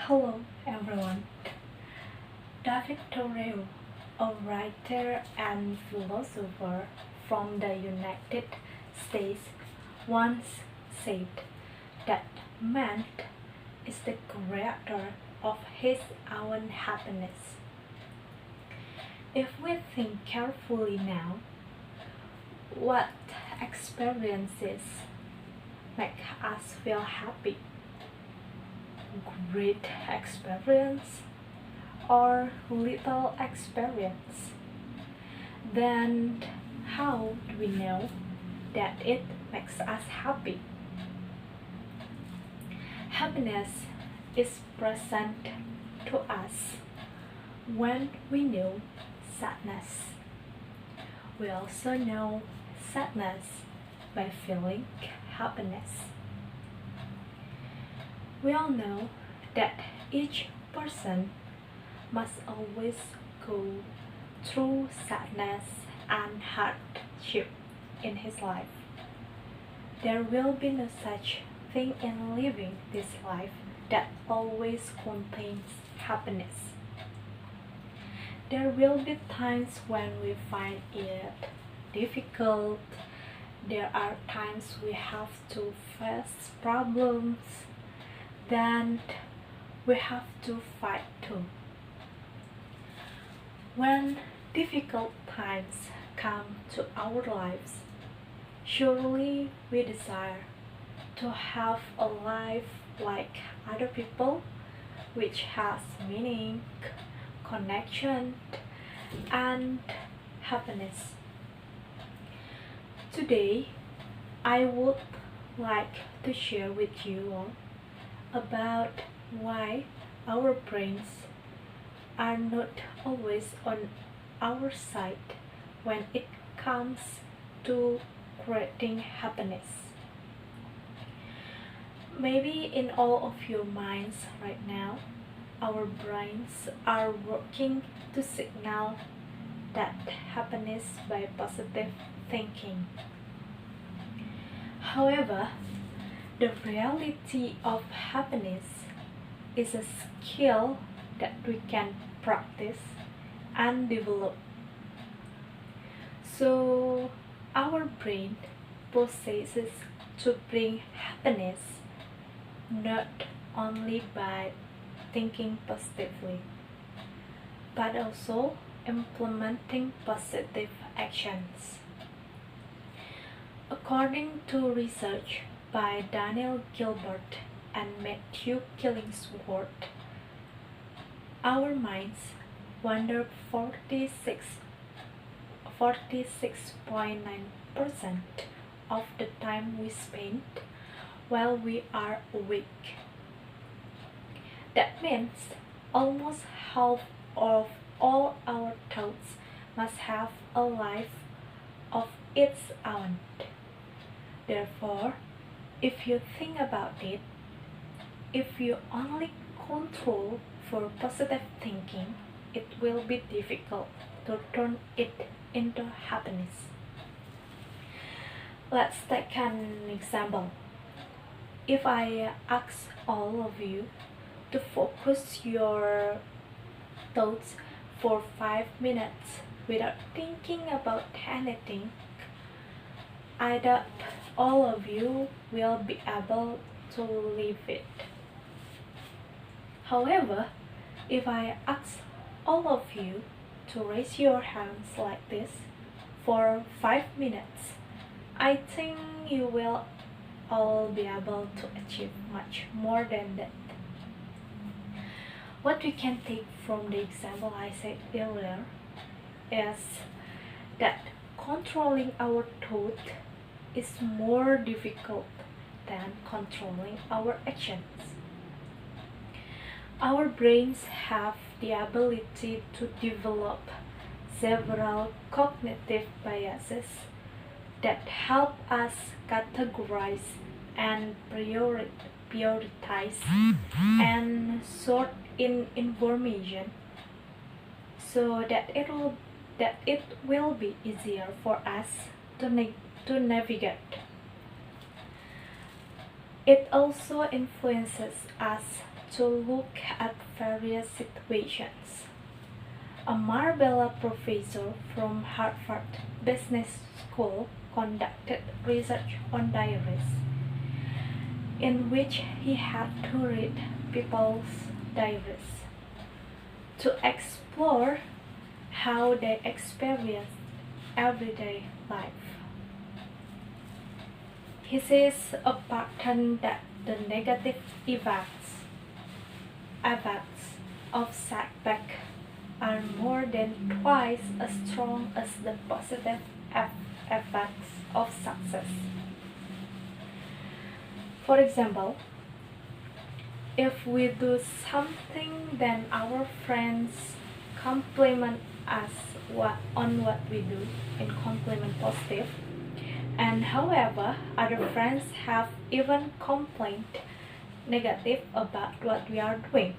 Hello everyone. David Thoreau, a writer and philosopher from the United States, once said that man is the creator of his own happiness. If we think carefully now, what experiences make us feel happy? Great experience or little experience? Then how do we know that it makes us happy? Happiness is present to us when we know sadness. We also know sadness by feeling happiness. We all know that each person must always go through sadness and hardship in his life. There will be no such thing in living this life that always contains happiness. There will be times when we find it difficult. There are times we have to face problems. Then we have to fight too. When difficult times come to our lives, surely we desire to have a life like other people, which has meaning, connection, and happiness. Today, I would like to share with you all about why our brains are not always on our side when it comes to creating happiness. Maybe in all of your minds right now, our brains are working to signal that happiness by positive thinking. However, the reality of happiness is a skill that we can practice and develop. So, our brain processes to bring happiness not only by thinking positively, but also implementing positive actions. According to research by Daniel Gilbert and Matthew Killingsworth, our minds wander 46.9% of the time we spend while we are awake. That means almost half of all our thoughts must have a life of its own. Therefore, if you think about it, if you only control for positive thinking, it will be difficult to turn it into happiness. Let's take an example. If I ask all of you to focus your thoughts for 5 minutes without thinking about anything, I doubt all of you will be able to live it. However, if I ask all of you to raise your hands like this for 5 minutes, I think you will all be able to achieve much more than that. What we can take from the example I said earlier is that controlling our thought is more difficult than controlling our actions. Our brains have the ability to develop several cognitive biases that help us categorize and prioritize and sort in information so that it will be easier for us to navigate. It also influences us to look at various situations. A Marbella professor from Harvard Business School conducted research on diaries, in which he had to read people's diaries to explore how they experience everyday life. He sees a pattern that the negative effects of setback are more than twice as strong as the positive effects of success. For example, if we do something, then our friends compliment us on what we do and compliment positive, and however other friends have even complained negative about what we are doing.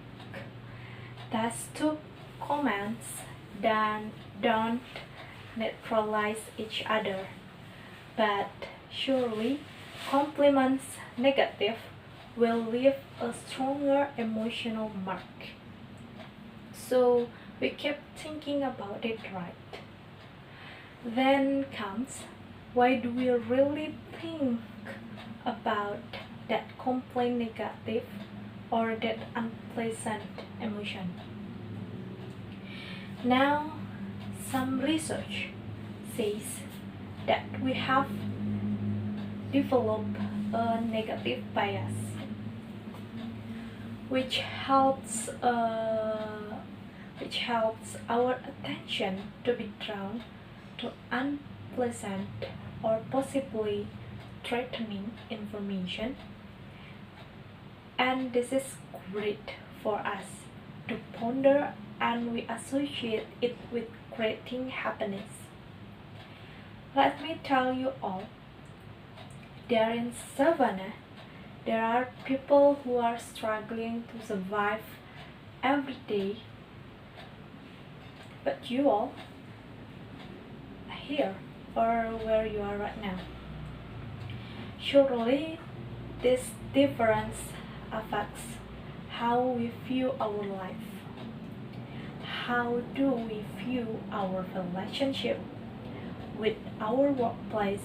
Thus two comments that don't neutralize each other, but surely compliments negative will leave a stronger emotional mark. So we keep thinking about it, right? Then comes, why do we really think about that complaint negative or that unpleasant emotion? Now, some research says that we have developed a negative bias, which helps our attention to be drawn to unpleasant or possibly threatening information, and this is great for us to ponder, and we associate it with creating happiness. Let me tell you all, there in Savannah, there are people who are struggling to survive every day, but you all here or where you are right now, surely this difference affects how we view our life. How do we view our relationship with our workplace,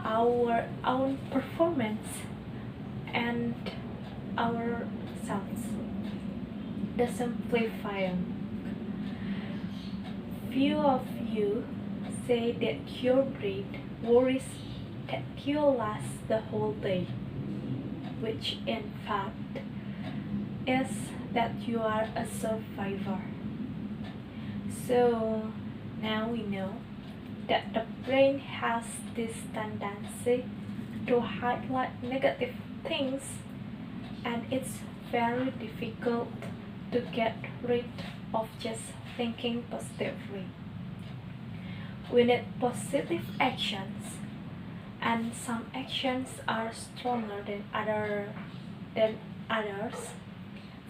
our own performance, and ourselves? The simplifying few of you say that your brain worries that you'll last the whole day, which in fact is that you are a survivor. So now we know that the brain has this tendency to highlight negative things, and it's very difficult to get rid of just thinking positively. We need positive actions, and some actions are stronger than others.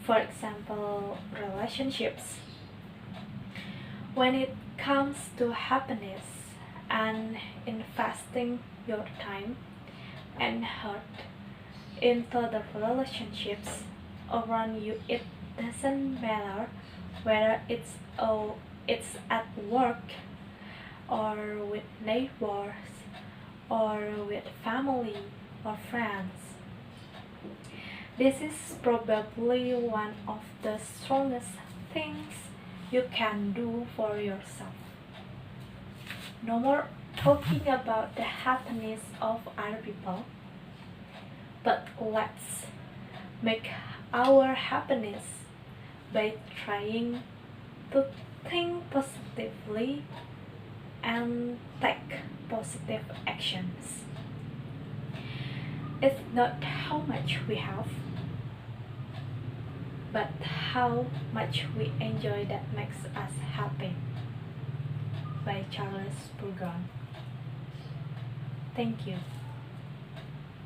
For example, relationships. When it comes to happiness and investing your time and heart into the relationships around you, it doesn't matter whether it's at work or with neighbors or with family or friends. This is probably one of the strongest things you can do for yourself. No more talking about the happiness of other people, but let's make our happiness by trying to think positively and take positive actions. It's not how much we have, but how much we enjoy that makes us happy. By Charles Burgon. Thank you.